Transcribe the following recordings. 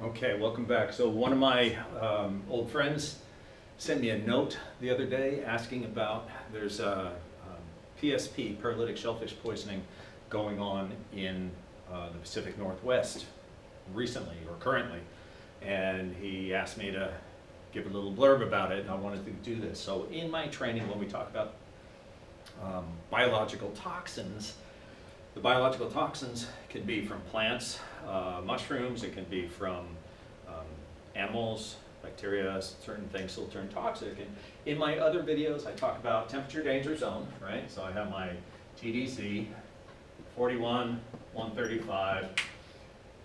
Okay, welcome back. So one of my old friends sent me a note the other day asking about, there's a PSP, paralytic shellfish poisoning, going on in the Pacific Northwest recently or currently. And he asked me to give a little blurb about it, and I wanted to do this. So in my training, when we talk about biological toxins, the biological toxins can be from plants, mushrooms, it can be from animals, bacteria, certain things will turn toxic. And in my other videos, I talk about temperature danger zone, right? So I have my TDZ, 41, 135.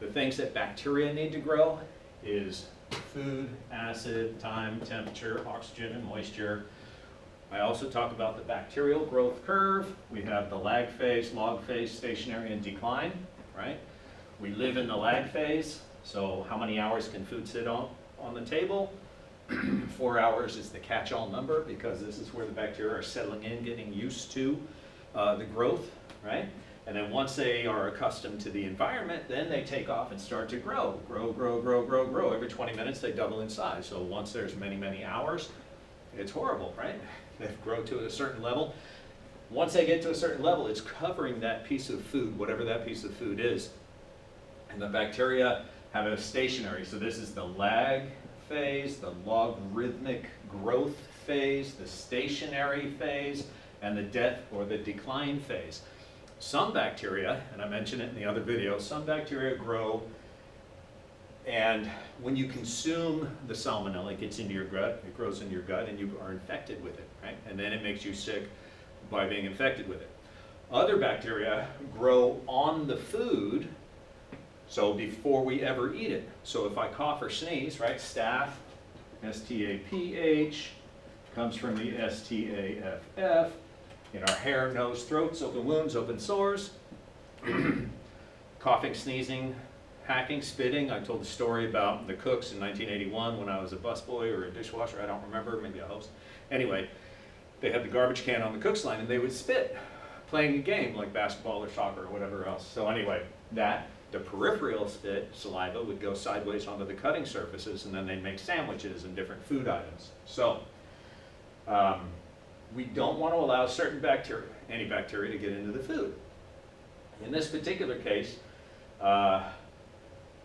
The things that bacteria need to grow is food, acid, time, temperature, oxygen, and moisture. I also talk about the bacterial growth curve. We have the lag phase, log phase, stationary, and decline, right? We live in the lag phase, so how many hours can food sit on the table? 4 hours is the catch-all number because this is where the bacteria are settling in, getting used to the growth, right? And then once they are accustomed to the environment, then they take off and start to grow. Grow. Every 20 minutes they double in size. So once there's many hours, it's horrible, right? They grow to a certain level. Once they get to a certain level, it's covering that piece of food, whatever that piece of food is. And the bacteria have a stationary, so this is the lag phase, the logarithmic growth phase, the stationary phase, and the death or the decline phase. Some bacteria, and I mentioned it in the other video, some bacteria grow, and when you consume the salmonella, it gets into your gut, it grows in your gut, and you are infected with it, right? And then it makes you sick by being infected with it. Other bacteria grow on the food, so before we ever eat it. So if I cough or sneeze, right, staph, S-T-A-P-H, comes from the S-T-A-F-F, in our hair, nose, throats, open wounds, open sores, coughing, sneezing, hacking, spitting. I told the story about the cooks in 1981 when I was a busboy or a dishwasher, I don't remember, maybe a host. Anyway, they had the garbage can on the cook's line and they would spit, playing a game like basketball or soccer or whatever else. So anyway, the peripheral spit, saliva, would go sideways onto the cutting surfaces and then they'd make sandwiches and different food items. So we don't want to allow certain bacteria, any bacteria, to get into the food. In this particular case,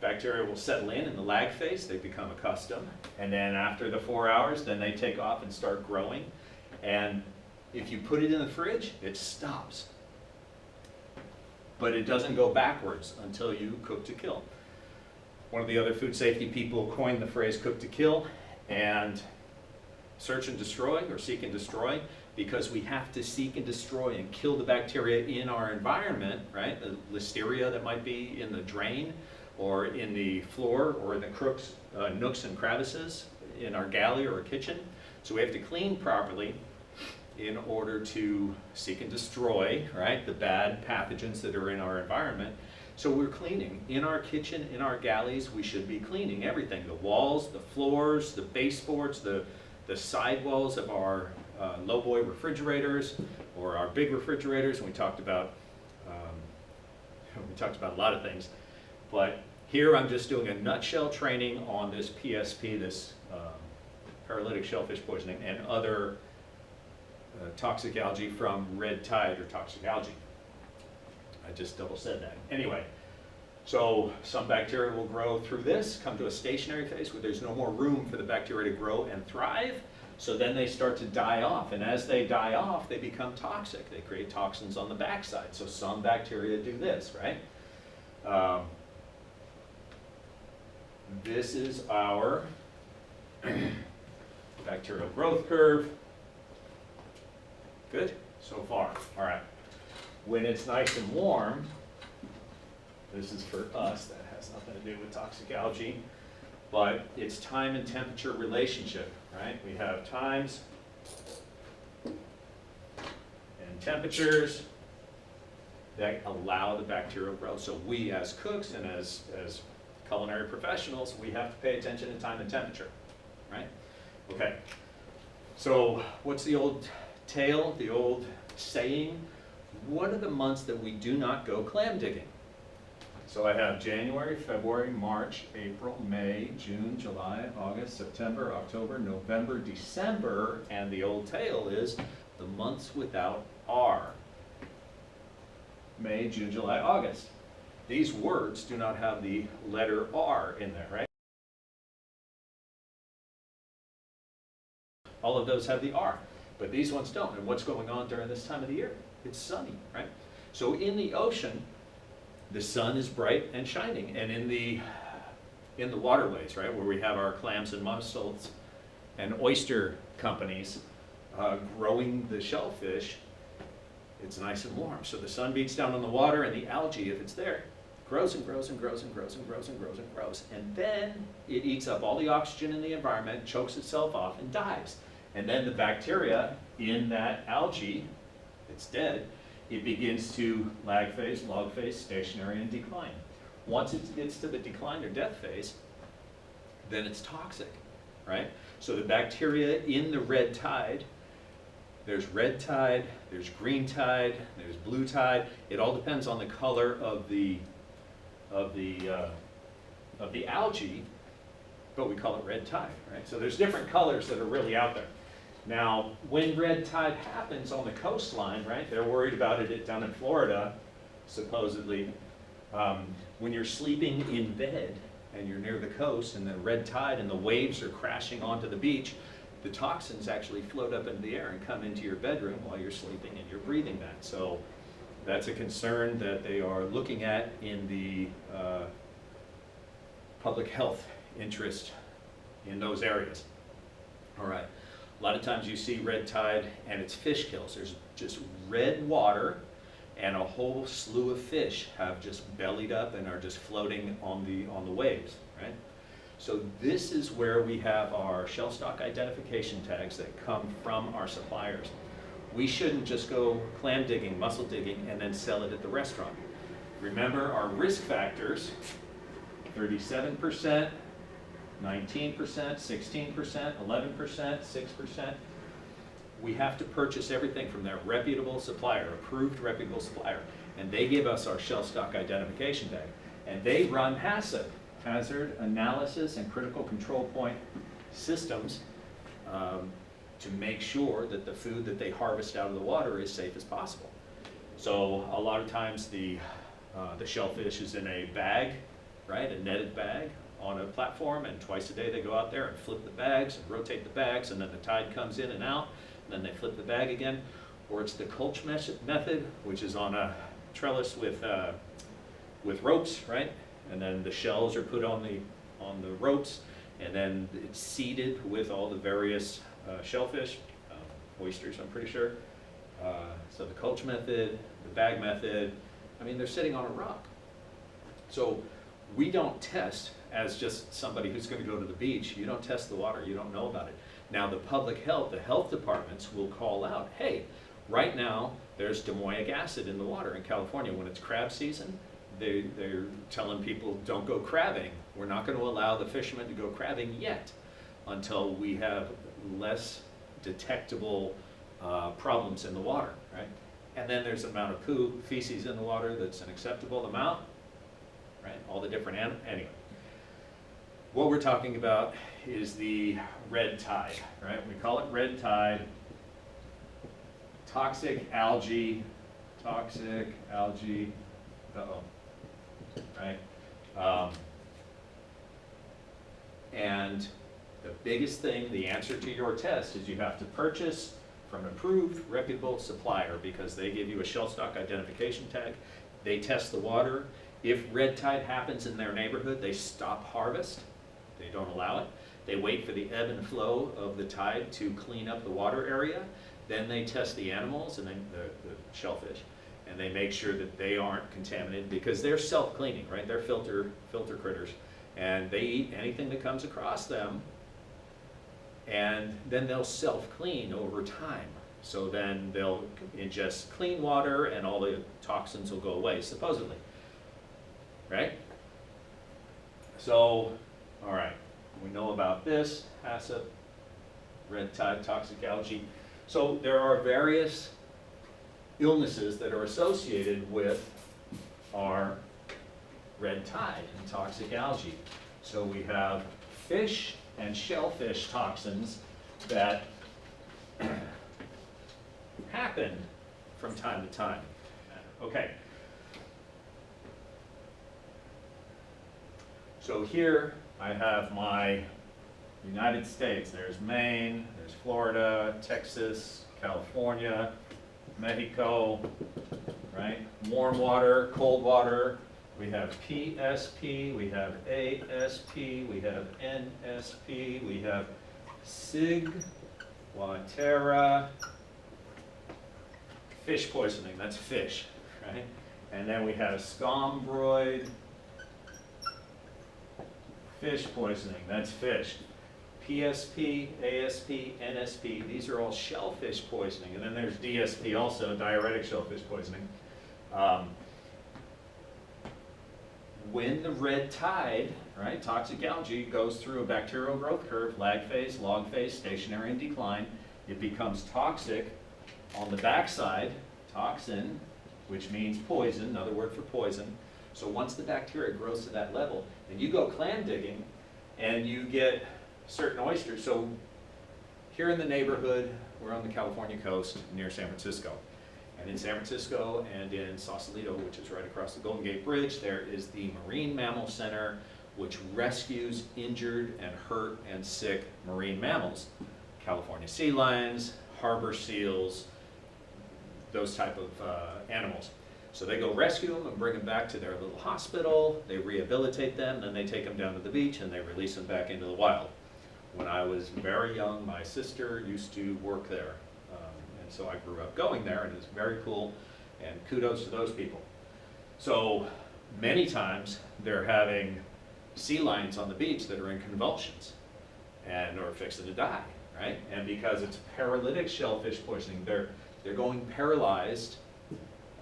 bacteria will settle in the lag phase, they become accustomed, and then after the 4 hours, then they take off and start growing. And if you put it in the fridge, it stops. But it doesn't go backwards until you cook to kill. One of the other food safety people coined the phrase cook to kill and search and destroy, or seek and destroy, because we have to seek and destroy and kill the bacteria in our environment, right? The listeria that might be in the drain, or in the floor, or in the nooks and crevices in our galley or kitchen. So we have to clean properly in order to seek and destroy, right, the bad pathogens that are in our environment. So we're cleaning. In our kitchen, in our galleys, we should be cleaning everything. The walls, the floors, the baseboards, the side walls of our low-boy refrigerators or our big refrigerators. And we talked about a lot of things. But here I'm just doing a nutshell training on this PSP, this paralytic shellfish poisoning, and other toxic algae from red tide or toxic algae. I just double said that. Anyway, so some bacteria will grow through this, come to a stationary phase where there's no more room for the bacteria to grow and thrive. So then they start to die off, and as they die off, they become toxic. They create toxins on the backside. So some bacteria do this, right? This is our bacterial growth curve. Good so far. All right. When it's nice and warm, this is for us, that has nothing to do with toxic algae, but it's time and temperature relationship, right? We have times and temperatures that allow the bacterial growth. So we as cooks and as culinary professionals, we have to pay attention to time and temperature, right? Okay. So what's the old tale, the old saying? What are the months that we do not go clam digging? So I have January, February, March, April, May, June, July, August, September, October, November, December, and the old tale is the months without R. May, June, July, August. These words do not have the letter R in there, right? All of those have the R, but these ones don't. And what's going on during this time of the year? It's sunny, right? So in the ocean, the sun is bright and shining, and in the waterways, right, where we have our clams and mussels and oyster companies growing the shellfish, it's nice and warm. So the sun beats down on the water, and the algae, if it's there, grows and grows and grows and grows and grows and grows and grows. And then it eats up all the oxygen in the environment, chokes itself off, and dies. And then the bacteria in that algae, it's dead, it begins to lag phase, log phase, stationary, and decline. Once it gets to the decline or death phase, then it's toxic, right? So the bacteria in the red tide, there's red tide, there's green tide, there's blue tide. It all depends on the color of the algae, but we call it red tide, right? So there's different colors that are really out there. Now, when red tide happens on the coastline, right, they're worried about it down in Florida, supposedly. When you're sleeping in bed and you're near the coast and the red tide and the waves are crashing onto the beach, the toxins actually float up into the air and come into your bedroom while you're sleeping, and you're breathing that. So that's a concern that they are looking at in the public health interest in those areas. All right. A lot of times you see red tide and it's fish kills. There's just red water and a whole slew of fish have just bellied up and are just floating on the waves, right? So this is where we have our shell stock identification tags that come from our suppliers. We shouldn't just go clam digging, mussel digging, and then sell it at the restaurant. Remember our risk factors, 37%, 19%, 16%, 11%, 6%. We have to purchase everything from their reputable supplier, approved reputable supplier. And they give us our shell stock identification tag. And they run HACCP, Hazard Analysis and Critical Control Point Systems, to make sure that the food that they harvest out of the water is safe as possible. So a lot of times the shellfish is in a bag, right, a netted bag on a platform, and twice a day they go out there and flip the bags and rotate the bags, and then the tide comes in and out, and then they flip the bag again. Or it's the Colch method, which is on a trellis with ropes, right? And then the shells are put on the ropes, and then it's seeded with all the various shellfish, oysters, I'm pretty sure. So the Colch method, the bag method, I mean, they're sitting on a rock. So we don't test as just somebody who's going to go to the beach. You don't test the water, you don't know about it. Now the public health, the health departments will call out, hey, right now there's domoic acid in the water in California. When it's crab season, they're telling people don't go crabbing. We're not going to allow the fishermen to go crabbing yet until we have less detectable problems in the water, right? And then there's an amount of poo, feces in the water that's an acceptable amount, right? All the different anyway. What we're talking about is the red tide, right? We call it red tide. Toxic algae, right? And the biggest thing, the answer to your test, is you have to purchase from an approved, reputable supplier, because they give you a shell stock identification tag. They test the water. If red tide happens in their neighborhood, they stop harvest. They don't allow it. They wait for the ebb and flow of the tide to clean up the water area. Then they test the animals and then the shellfish, and they make sure that they aren't contaminated, because they're self-cleaning, right? They're filter critters, and they eat anything that comes across them, and then they'll self-clean over time. So then they'll ingest clean water and all the toxins will go away, supposedly, right? So, all right, we know about this, HACCP, red tide, toxic algae. So there are various illnesses that are associated with our red tide and toxic algae. So we have fish and shellfish toxins that happen from time to time. Okay. So here I have my United States. There's Maine, there's Florida, Texas, California, Mexico, right? Warm water, cold water. We have PSP, we have ASP, we have NSP, we have SIG, Watera, fish poisoning, that's fish, right? And then we have scombroid, fish poisoning, that's fish. PSP, ASP, NSP, these are all shellfish poisoning. And then there's DSP also, diuretic shellfish poisoning. When the red tide, right, toxic algae goes through a bacterial growth curve, lag phase, log phase, stationary and decline, it becomes toxic on the backside, toxin, which means poison, another word for poison. So once the bacteria grows to that level, then you go clam digging and you get certain oysters. So here in the neighborhood, we're on the California coast near San Francisco. And in San Francisco and in Sausalito, which is right across the Golden Gate Bridge, there is the Marine Mammal Center, which rescues injured and hurt and sick marine mammals. California sea lions, harbor seals, those type of animals. So they go rescue them and bring them back to their little hospital, they rehabilitate them, then they take them down to the beach and they release them back into the wild. When I was very young, my sister used to work there. And so I grew up going there, and it's very cool, and kudos to those people. So many times they're having sea lions on the beach that are in convulsions and are fixing to die, right? And because it's paralytic shellfish poisoning, they're going paralyzed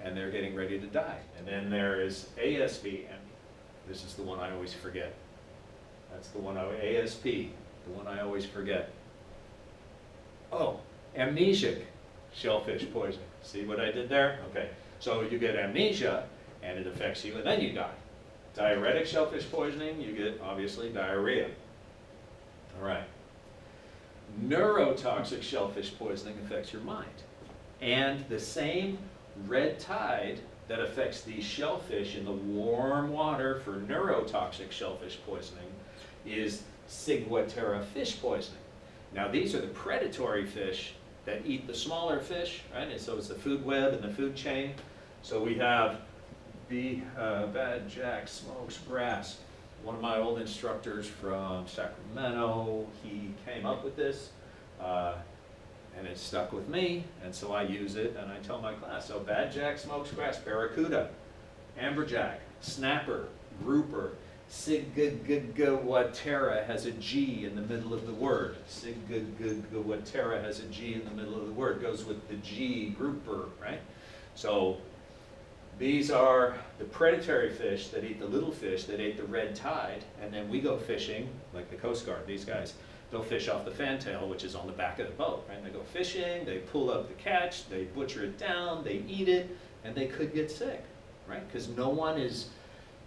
and they're getting ready to die. And then there is ASP, and this is the one I always forget. That's the one, ASP, the one I always forget. Oh, amnesic shellfish poisoning. See what I did there? Okay, so you get amnesia and it affects you and then you die. Diuretic shellfish poisoning, you get obviously diarrhea. All right. Neurotoxic shellfish poisoning affects your mind. And the same red tide that affects these shellfish in the warm water for neurotoxic shellfish poisoning is Ciguatera fish poisoning. Now these are the predatory fish that eat the smaller fish, right? And so it's the food web and the food chain. So we have Bad Jack smokes grass. One of my old instructors from Sacramento, he came up with this, and it stuck with me, and so I use it, and I tell my class. So Bad Jack smokes grass, barracuda, amberjack, snapper, grouper, Ciguatera has a G in the middle of the word. Ciguatera has a G in the middle of the word. Goes with the G, grouper, right? So these are the predatory fish that eat the little fish that ate the red tide, and then we go fishing, like the Coast Guard, these guys, they'll fish off the fantail, which is on the back of the boat, right? And they go fishing, they pull up the catch, they butcher it down, they eat it, and they could get sick, right? Because no one is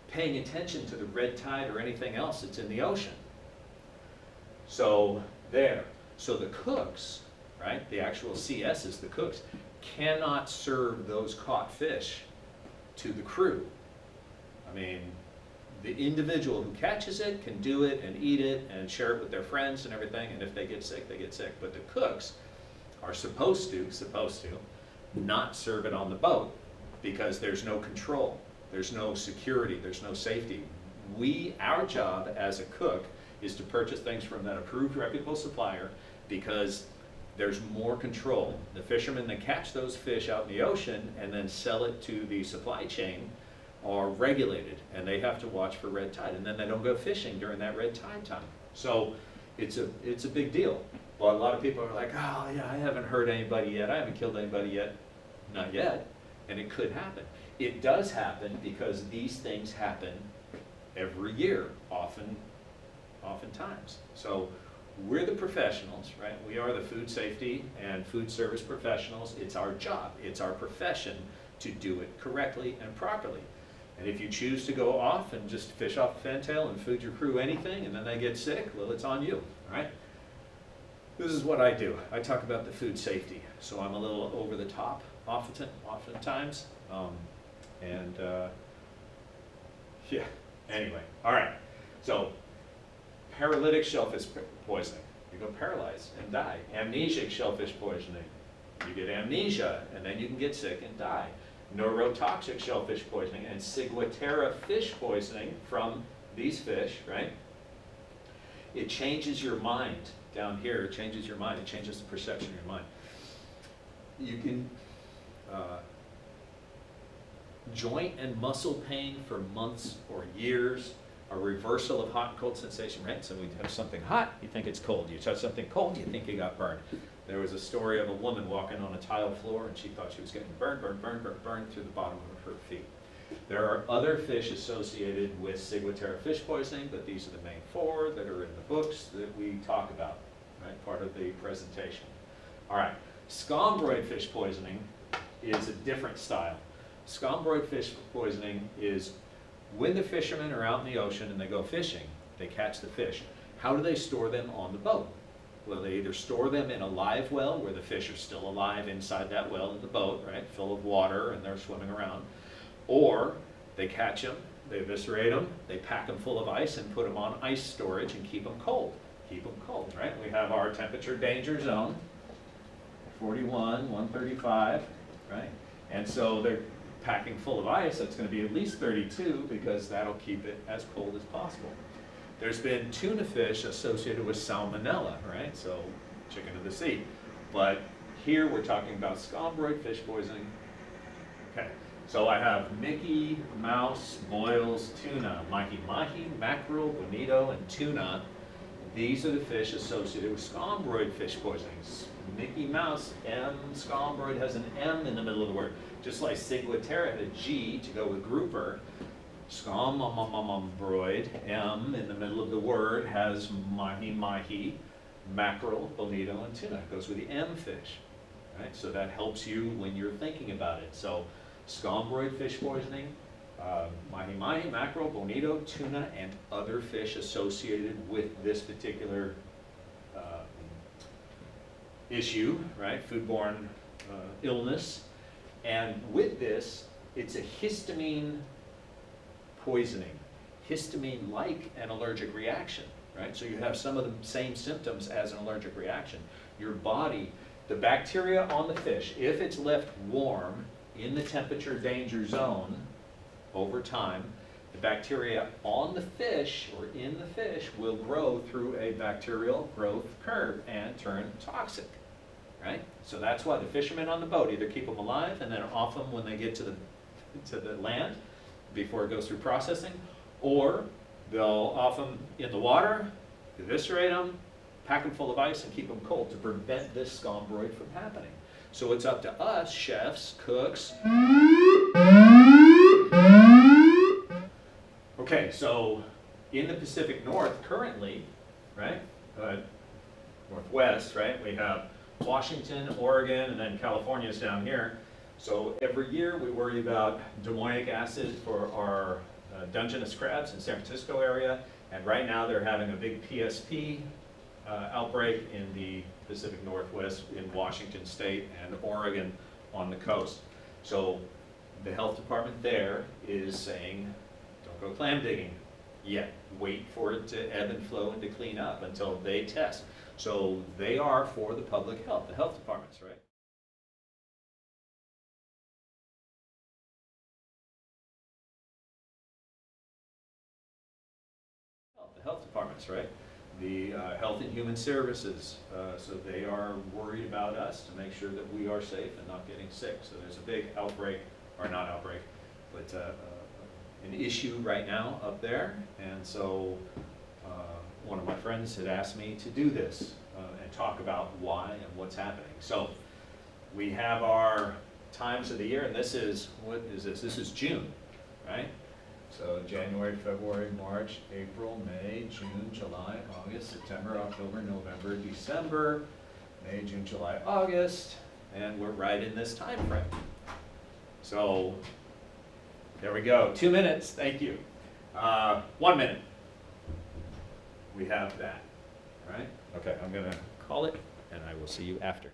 paying attention to the red tide or anything else that's in the ocean. So there. So the cooks, right, the actual CSs, the cooks, cannot serve those caught fish to the crew. I mean, the individual who catches it can do it and eat it and share it with their friends and everything, and if they get sick, they get sick. But the cooks are supposed to not serve it on the boat because there's no control. There's no security, there's no safety. Our job as a cook is to purchase things from that approved, reputable supplier because there's more control. The fishermen that catch those fish out in the ocean and then sell it to the supply chain are regulated, and they have to watch for red tide, and then they don't go fishing during that red tide time. So it's a big deal. Well, a lot of people are like, oh yeah, I haven't hurt anybody yet, I haven't killed anybody yet. Not yet, and it could happen. It does happen because these things happen every year, oftentimes. So we're the professionals, right? We are the food safety and food service professionals. It's our job, it's our profession to do it correctly and properly. And if you choose to go off and just fish off a fantail and feed your crew anything and then they get sick, well, it's on you, all right? This is what I do. I talk about the food safety. So I'm a little over the top oftentimes. Yeah, anyway, all right. So paralytic shellfish poisoning, you go paralyzed and die. Amnesic shellfish poisoning, you get amnesia and then you can get sick and die. Neurotoxic shellfish poisoning and ciguatera fish poisoning from these fish, right? It changes your mind. Down here, it changes your mind. It changes the perception of your mind. You can joint and muscle pain for months or years, a reversal of hot and cold sensation, right? So we have something hot, you think it's cold. You touch something cold, you think you got burned. There was a story of a woman walking on a tile floor and she thought she was getting burned through the bottom of her feet. There are other fish associated with ciguatera fish poisoning, but these are the main four that are in the books that we talk about, right? Part of the presentation. All right, scombroid fish poisoning is a different style. Scombroid fish poisoning is when the fishermen are out in the ocean and they go fishing, they catch the fish. How do they store them on the boat? Well, they either store them in a live well where the fish are still alive inside that well in the boat, right, full of water and they're swimming around, or they catch them, they eviscerate them, they pack them full of ice and put them on ice storage and keep them cold. Keep them cold, right? We have our temperature danger zone, 41, 135, right? And so they're packing full of ice, that's going to be at least 32 because that'll keep it as cold as possible. There's been tuna fish associated with salmonella, right? So chicken of the sea. But here we're talking about scombroid fish poisoning. Okay, so I have Mickey, mouse, boils, tuna, mahi-mahi, mackerel, bonito, and tuna. These are the fish associated with scombroid fish poisonings. Mickey Mouse, M, scombroid has an M in the middle of the word. Just like ciguatera had a G to go with grouper, scombroid, M in the middle of the word has mahi-mahi, mackerel, bonito, and tuna. It goes with the M fish, right? So that helps you when you're thinking about it. So scombroid fish poisoning, mahi-mahi, mackerel, bonito, tuna, and other fish associated with this particular issue, right? Foodborne illness. And with this, it's a histamine poisoning, histamine-like an allergic reaction, right? So you have some of the same symptoms as an allergic reaction. Your body, the bacteria on the fish, if it's left warm in the temperature danger zone over time, the bacteria on the fish or in the fish will grow through a bacterial growth curve and turn toxic, right? So that's why the fishermen on the boat either keep them alive and then off them when they get to the land before it goes through processing, or they'll off them in the water, eviscerate them, pack them full of ice and keep them cold to prevent this scombroid from happening. So it's up to us, chefs, cooks. Okay, so in the Pacific North currently, right, Northwest, right, we have Washington, Oregon, and then California's down here. So every year we worry about domoic acid for our Dungeness crabs in San Francisco area, and right now they're having a big PSP outbreak in the Pacific Northwest in Washington State and Oregon on the coast. So the health department there is saying, don't go clam digging yet. Wait for it to ebb and flow and to clean up until they test. So they are for the public health, the health departments, right? The health departments, right? The Health and Human Services, so they are worried about us to make sure that we are safe and not getting sick. So there's a big outbreak, or not outbreak, but an issue right now up there. And so one of my friends had asked me to do this and talk about why and what's happening. So we have our times of the year, and this is, what is this? This is June, right? So January, February, March, April, May, June, July, August, September, October, November, December, May, June, July, August, and we're right in this time frame. So There we go. 2 minutes. Thank you. 1 minute. We have that. All right? Okay, I'm going to call it, and I will see you after.